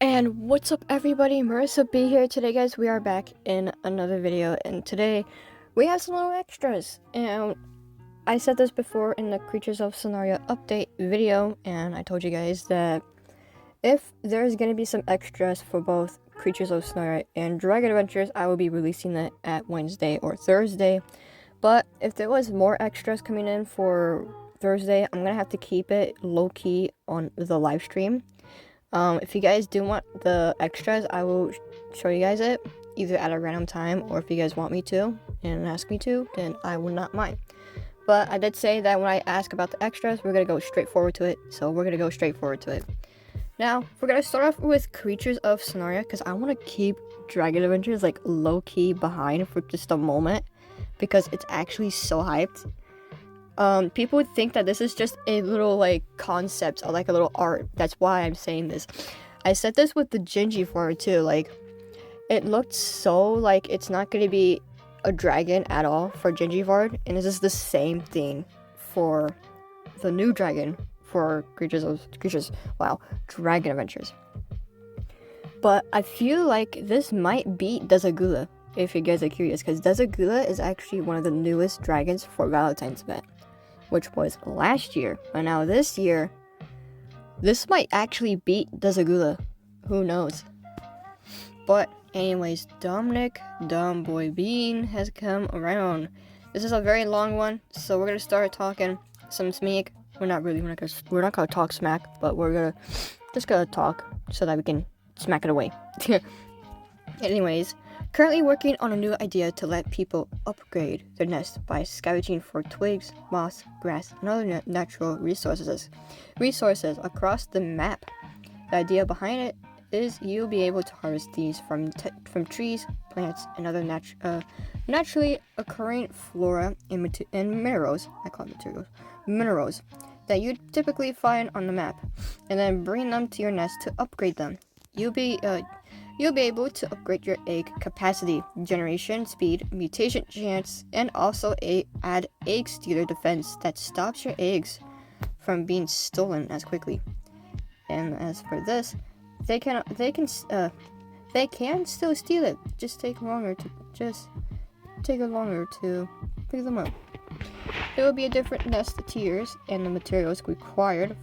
And what's up everybody, Marissa B here. Today guys, we are back in another video, and today we have some little extras. And I said this before in the Creatures of Sonaria update video, and I told you guys that if there's gonna be some extras for both Creatures of Sonaria and Dragon Adventures, I will be releasing that at Wednesday or Thursday. But if there was more extras coming in for Thursday, I'm gonna have to keep it low-key on the live stream. If you guys do want the extras, I will show you guys it either at a random time, or if you guys want me to and ask me to, then I will not mind. But I did say that when I ask about the extras, we're gonna go straight forward to it. So we're gonna go straight forward to it. Now we're gonna start off with Creatures of Sonaria, because I want to keep Dragon Adventures like low-key behind for just a moment, because it's actually so hyped. People would think that this is just a little like concept or like a little art. That's why I'm saying this. I said this with the Gingy too. Like, it looked so like it's not gonna be a dragon at all for Gingy, and this is the same thing for the new dragon for Dragon Adventures. But I feel like this might beat Desagula, if you guys are curious, because Desagula is actually one of the newest dragons for Valentine's event, which was last year. And now this year, this might actually beat Desagula. Who knows? But anyways, Dominic Dumbboy Bean has come around. This is a very long one, so we're gonna start talking some smack. We're not gonna talk smack, but we're gonna talk so that we can smack it away. Anyways, currently working on a new idea to let people upgrade their nest by scavenging for twigs, moss, grass, and other natural resources across the map. The idea behind it is you'll be able to harvest these from trees, plants, and other naturally occurring flora and minerals. I call it materials. Minerals that you typically find on the map, and then bring them to your nest to upgrade them. You'll be able to upgrade your egg capacity, generation speed, mutation chance, and also add egg stealer defense that stops your eggs from being stolen as quickly. And as for this, they can still steal it. Just take longer to pick them up. There will be a different nest tiers, and the materials required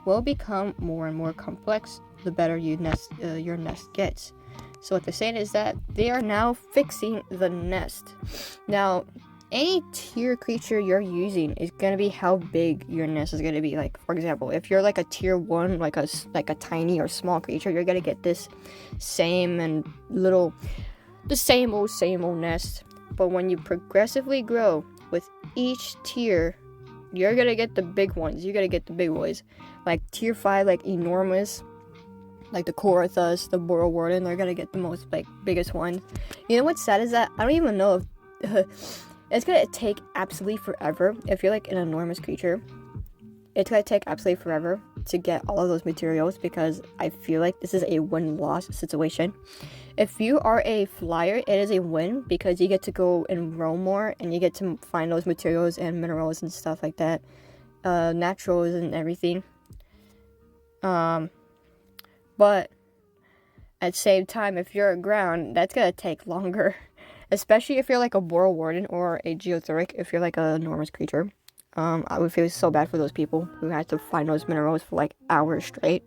will become more and more complex the better your nest gets. So what they're saying is that they are now fixing the nest. Now, any tier creature you're using is gonna be how big your nest is gonna be. Like, for example, if you're like a tier 1, like a tiny or small creature, you're gonna get this same old nest. But when you progressively grow with each tier, you're gonna get the big ones. You're gonna get the big boys. Like tier 5, like enormous, like the Korathus, the Boro Warden, they're gonna get the most biggest ones. You know what's sad is that I don't even know if it's gonna take absolutely forever. If you're like an enormous creature, it's gonna take absolutely forever to get all of those materials, because I feel like this is a win-loss situation. If you are a flyer, it is a win, because you get to go and roam more, and you get to find those materials and minerals and stuff like that, naturals and everything. But at the same time, if you're a ground, that's gonna take longer, especially if you're like a Boro Warden or a Geotheric. If you're like an enormous creature, I would feel so bad for those people who had to find those minerals for like hours straight.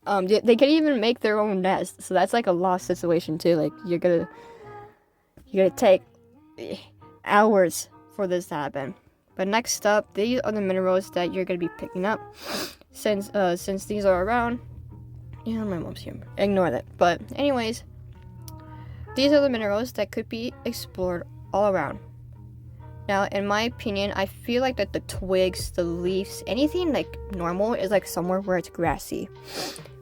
They can't even make their own nest, so that's like a lost situation too. Like, you're gonna take hours for this to happen. But next up, these are the minerals that you're gonna be picking up. Since these are around, yeah, my mom's here. Ignore that. But anyways, these are the minerals that could be explored all around. Now, in my opinion, I feel like that the twigs, the leaves, anything like normal is like somewhere where it's grassy,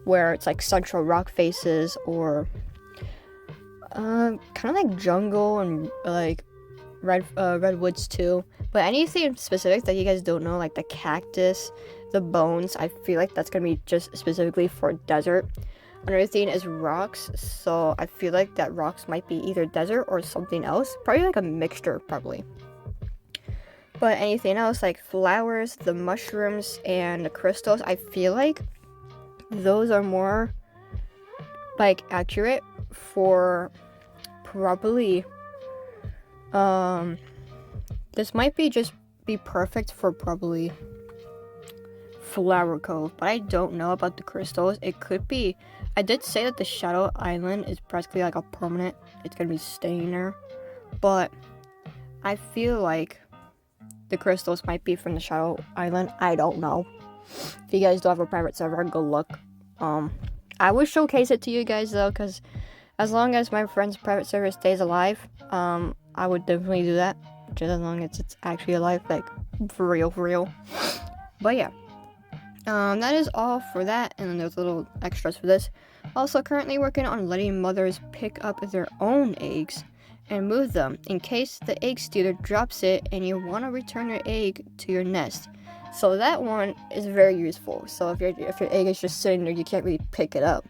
where it's like central rock faces, or kind of like jungle and like redwoods too. But anything specific that you guys don't know, like the cactus, the bones, I feel like that's gonna be just specifically for desert. Another thing is rocks, so I feel like that rocks might be either desert or something else, probably like a mixture, probably. But anything else like flowers, the mushrooms, and the crystals, I feel like those are more like accurate for probably this might be perfect for probably Flower Cove, but I don't know about the crystals. It could be. I did say that the Shadow Island is practically like a permanent. It's gonna be staying there, but I feel like the crystals might be from the Shadow Island. I don't know. If you guys don't have a private server, go look. I would showcase it to you guys though, because as long as my friend's private server stays alive, I would definitely do that. Just as long as it's actually alive, like for real. But yeah. That is all for that, and then there's little extras for this. Also, currently working on letting mothers pick up their own eggs and move them in case the egg stealer drops it and you want to return your egg to your nest. So that one is very useful. So if your egg is just sitting there, you can't really pick it up.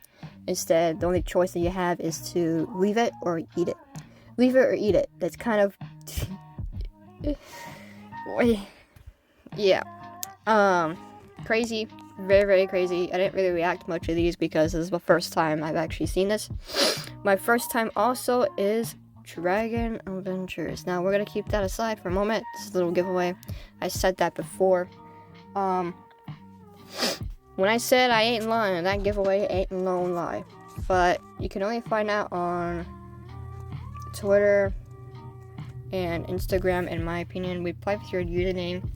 Instead, the only choice that you have is to leave it or eat it. Leave it or eat it. That's kind of yeah. Crazy, very crazy. I didn't really react much to these because this is the first time I've actually seen this. My first time also is Dragon Adventures. Now we're gonna keep that aside for a moment. This is a little giveaway. I said that before. When I said I ain't lying, that giveaway ain't no lie. But you can only find out on Twitter and Instagram, in my opinion. We apply with your username.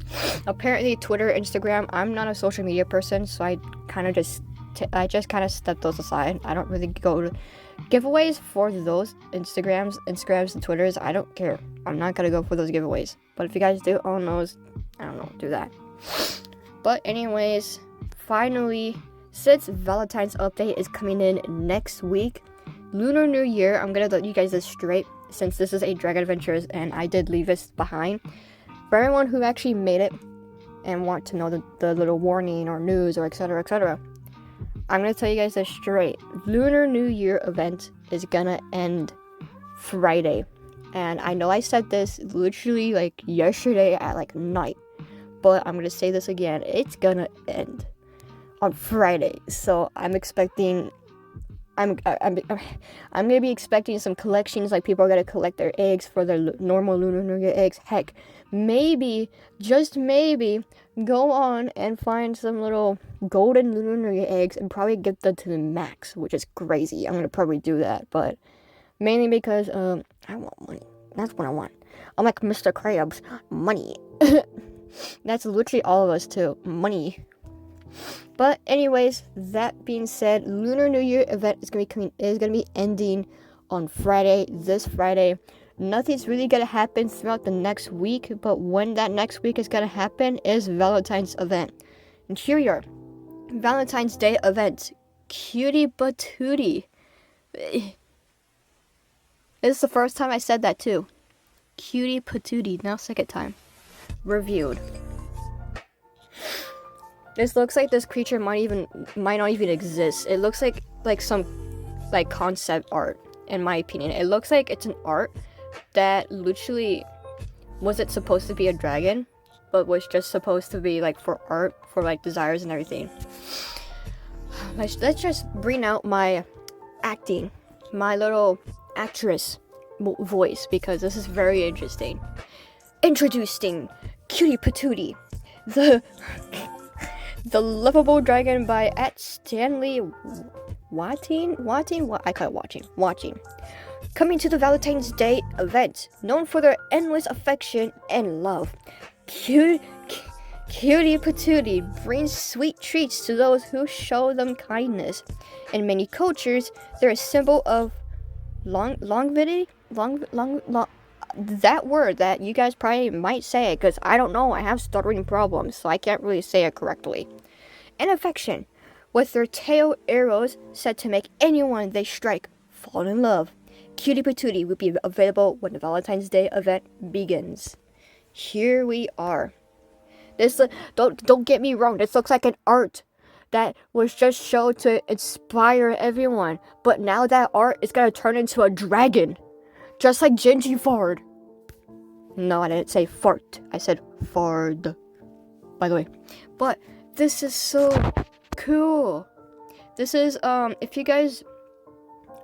Apparently Twitter, Instagram, I'm not a social media person, so I just kind of step those aside. I don't really go to giveaways for those Instagrams and Twitters. I don't care. I'm not gonna go for those giveaways. But if you guys do own those, I don't know, do that. But anyways, finally, since Valentine's update is coming in next week, Lunar New Year, I'm gonna let you guys this straight, since this is a Dragon Adventures and I did leave this behind. For everyone who actually made it and want to know the little warning or news or etc., I'm gonna tell you guys this straight. Lunar New Year event is gonna end Friday. And I know I said this literally like yesterday at like night, but I'm gonna say this again. It's gonna end on Friday. So I'm expecting I'm gonna be expecting some collections, like people are gonna collect their eggs for their normal Lunar New Year eggs. Heck, maybe, just maybe, go on and find some little golden Lunar New Year eggs and probably get them to the max, which is crazy. I'm gonna probably do that, but mainly because I want money. That's what I want. I'm like Mr. Krabs, money. That's literally all of us too, money. But anyways, that being said, Lunar New Year event is gonna be ending on Friday, this Friday. Nothing's really gonna happen throughout the next week, but when that next week is gonna happen is Valentine's event. And here we are, Valentine's Day event, Cutiepatoo. This is the first time I said that too. Cutiepatoo, now second time. Reviewed. This looks like this creature might not even exist. It looks like some like concept art, in my opinion. It looks like it's an art that literally wasn't supposed to be a dragon, but was just supposed to be like for art, for like desires and everything. Let's just bring out my acting, my little actress voice, because this is very interesting. Introducing Cutiepatoo, the lovable dragon by @Stanley Watting. I call it watching. Coming to the Valentine's Day event, known for their endless affection and love, Cutiepatoo brings sweet treats to those who show them kindness. In many cultures, they're a symbol of longevity. That word that you guys probably might say it, because I don't know, I have stuttering problems, so I can't really say it correctly. And affection, with their tail arrows said to make anyone they strike fall in love. Cutiepatoo will be available when the Valentine's Day event begins. Here we are. This don't get me wrong, this looks like an art that was just shown to inspire everyone, but now that art is gonna turn into a dragon. Just like Genji Fard. No, I didn't say fart. I said fard. By the way. But this is so cool. This is, if you guys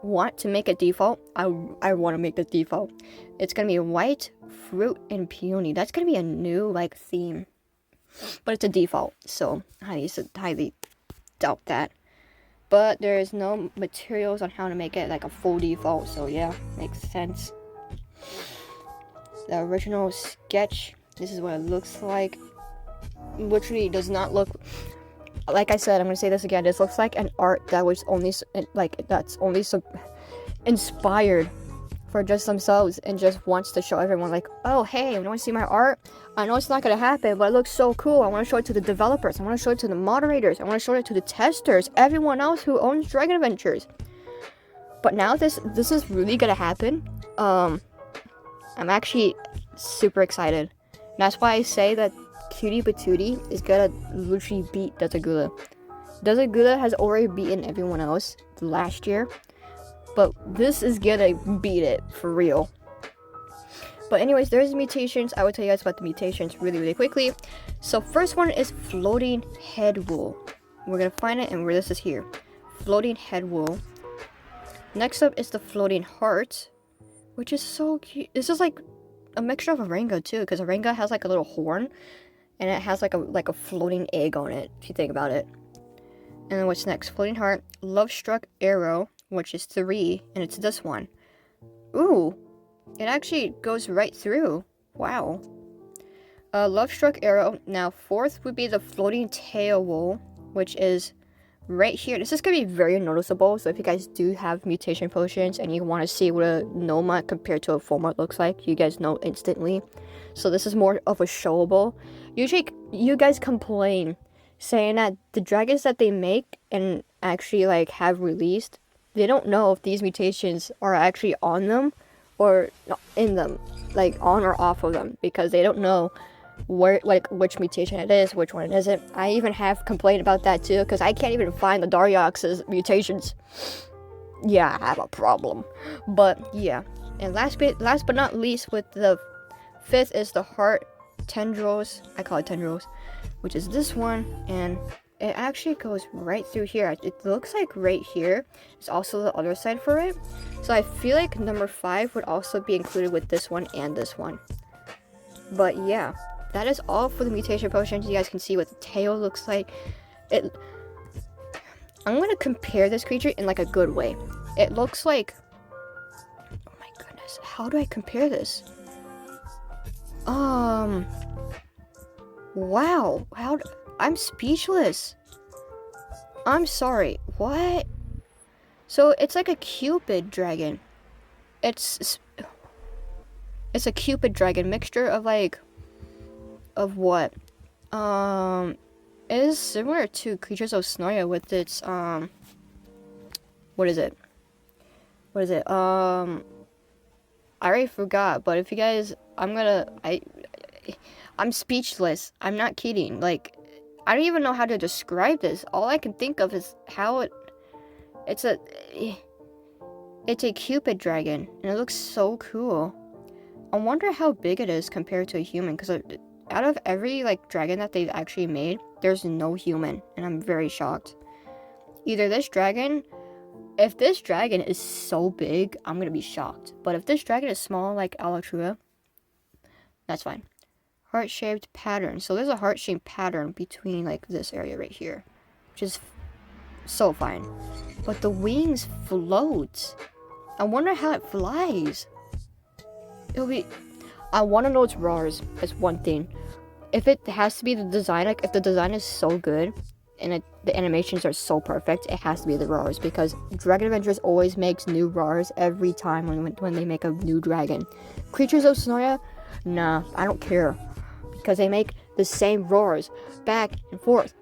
want to make it default, I want to make the default. It's gonna be white, fruit, and peony. That's gonna be a new, like, theme. But it's a default, so I highly doubt that. But there is no materials on how to make it like a full default, so yeah, makes sense. The original sketch, this is what it looks like. Literally does not look, like I said, I'm gonna say this again, this looks like an art that was only, like, that's only inspired for just themselves and just wants to show everyone, like, oh hey, you want to see my art? I know it's not gonna happen, but it looks so cool. I want to show it to the developers, I want to show it to the moderators, I want to show it to the testers, everyone else who owns Dragon Adventures. But now this is really gonna happen. I'm actually super excited. And that's why I say that Cutiepatoo is gonna literally beat Desagula. Desagula has already beaten everyone else last year, but this is gonna beat it for real. But anyways, there's mutations. I will tell you guys about the mutations really quickly. So first one is floating head wool. We're gonna find it, and where this is here. Floating head wool. Next up is the floating heart, which is so cute. This is like a mixture of Arenga too, because Arenga has like a little horn, and it has like a floating egg on it, if you think about it. And then what's next? Floating heart, love struck arrow, which is 3, and it's this one. Ooh, it actually goes right through. Wow. Love struck arrow. Now 4th would be the floating tail wool, which is right here. This is gonna be very noticeable. So if you guys do have mutation potions and you want to see what a Noma compared to a Format looks like, you guys know instantly. So this is more of a showable. Usually you guys complain saying that the dragons that they make and actually like have released, they don't know if these mutations are actually on them or in them, like on or off of them, because they don't know where, like, which mutation it is, which one it isn't. I even have complained about that too, because I can't even find the Dariox's mutations. Yeah, I have a problem. But yeah, and last but not least, with the 5th is the heart tendrils. I call it tendrils, which is this one, and it actually goes right through here. It looks like right here is also the other side for it. So I feel like number 5 would also be included with this one and this one. But yeah, that is all for the mutation potions. You guys can see what the tail looks like. I'm gonna compare this creature in like a good way. It looks like, oh my goodness, how do I compare this? Wow, I'm speechless. I'm sorry, what? So it's like a Cupid dragon. It's a Cupid dragon mixture of like, of what? It is similar to Creatures of Sonaria with its what is it? I already forgot, but if you guys, I'm speechless. I'm not kidding. Like, I don't even know how to describe this. All I can think of is how it's a Cupid dragon, and it looks so cool. I wonder how big it is compared to a human, because out of every like dragon that they've actually made, there's no human, and I'm very shocked. Either this dragon, if this dragon is so big, I'm gonna be shocked. But if this dragon is small like Alatrua, that's fine. Heart-shaped pattern. So there's a heart-shaped pattern between like this area right here, which is so fine. But the wings float. I wonder how it flies. I want to know its roars. That's one thing. If it has to be the design, like if the design is so good and the animations are so perfect, it has to be the roars, because Dragon Adventures always makes new roars every time when they make a new dragon. Creatures of Sonaria, nah, I don't care, because they make the same roars back and forth.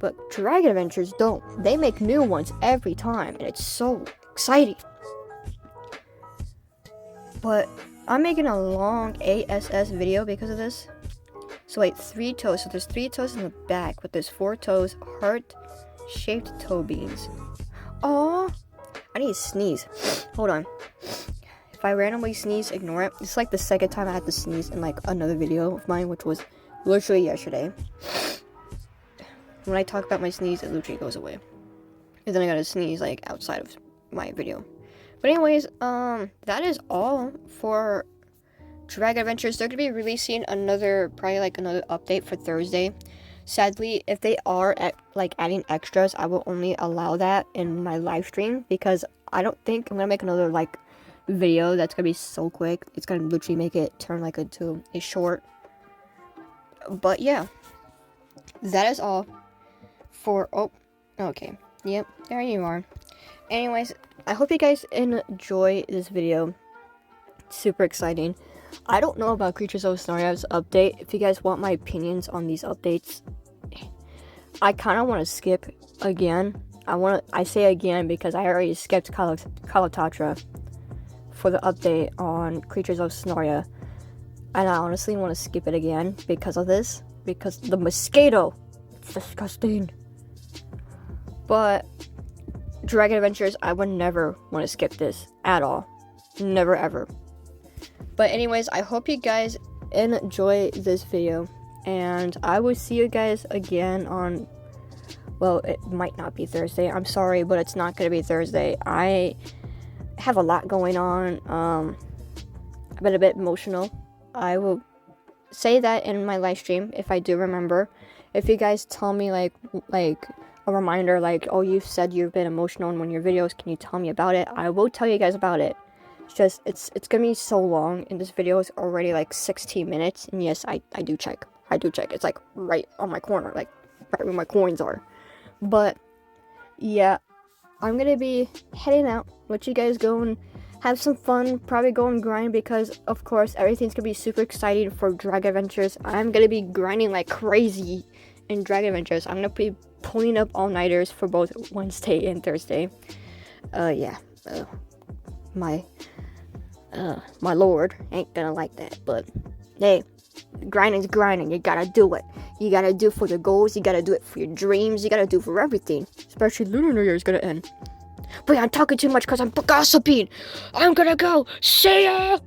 But Dragon Adventures don't. They make new ones every time, and it's so exciting. But I'm making a long ASS video because of this. So wait, 3 toes. So there's 3 toes in the back, but there's 4 toes, heart-shaped toe beans. Aww, I need to sneeze. Hold on. If I randomly sneeze, ignore it. It's like the second time I had to sneeze in like another video of mine, which was literally yesterday. When I talk about my sneeze, it literally goes away. And then I gotta sneeze like outside of my video. But anyways, that is all for Dragon Adventures. They're gonna be releasing probably another update for Thursday. Sadly, if they are adding extras, I will only allow that in my live stream, because I don't think I'm gonna make another video that's gonna be so quick. It's gonna literally make it turn into a short. But yeah, that is all for okay. Yep, there you are. Anyways, I hope you guys enjoy this video. It's super exciting. I don't know about Creatures of Sonaria's update. If you guys want my opinions on these updates, I kind of want to skip again. I say again because I already skipped Cutiepatoo for the update on Creatures of Sonaria, and I honestly want to skip it again because of this. Because the mosquito, it's disgusting. But Dragon Adventures, I would never want to skip this at all. Never ever. But anyways, I hope you guys enjoy this video, and I will see you guys again on, well, it might not be Thursday. I'm sorry, but it's not going to be Thursday. I have a lot going on. I've been a bit emotional. I will say that in my live stream if I do remember. If you guys tell me like a reminder, oh, you said you've been emotional in one of your videos, can you tell me about it? I will tell you guys about it. It's just it's gonna be so long, and this video is already 16 minutes. And yes, I do check. It's right on my corner, right where my coins are. But yeah, I'm gonna be heading out. Let you guys go and have some fun. Probably go and grind, because of course everything's gonna be super exciting for Dragon Adventures. I'm gonna be grinding like crazy in Dragon Adventures. I'm gonna be pulling up all-nighters for both Wednesday and Thursday. Yeah. My lord ain't gonna like that, but hey, grinding's grinding. You gotta do it. You gotta do it for the goals. You gotta do it for your dreams. You gotta do it for everything. Especially Lunar New Year is gonna end. But I'm talking too much because I'm gossiping. I'm gonna go. See ya!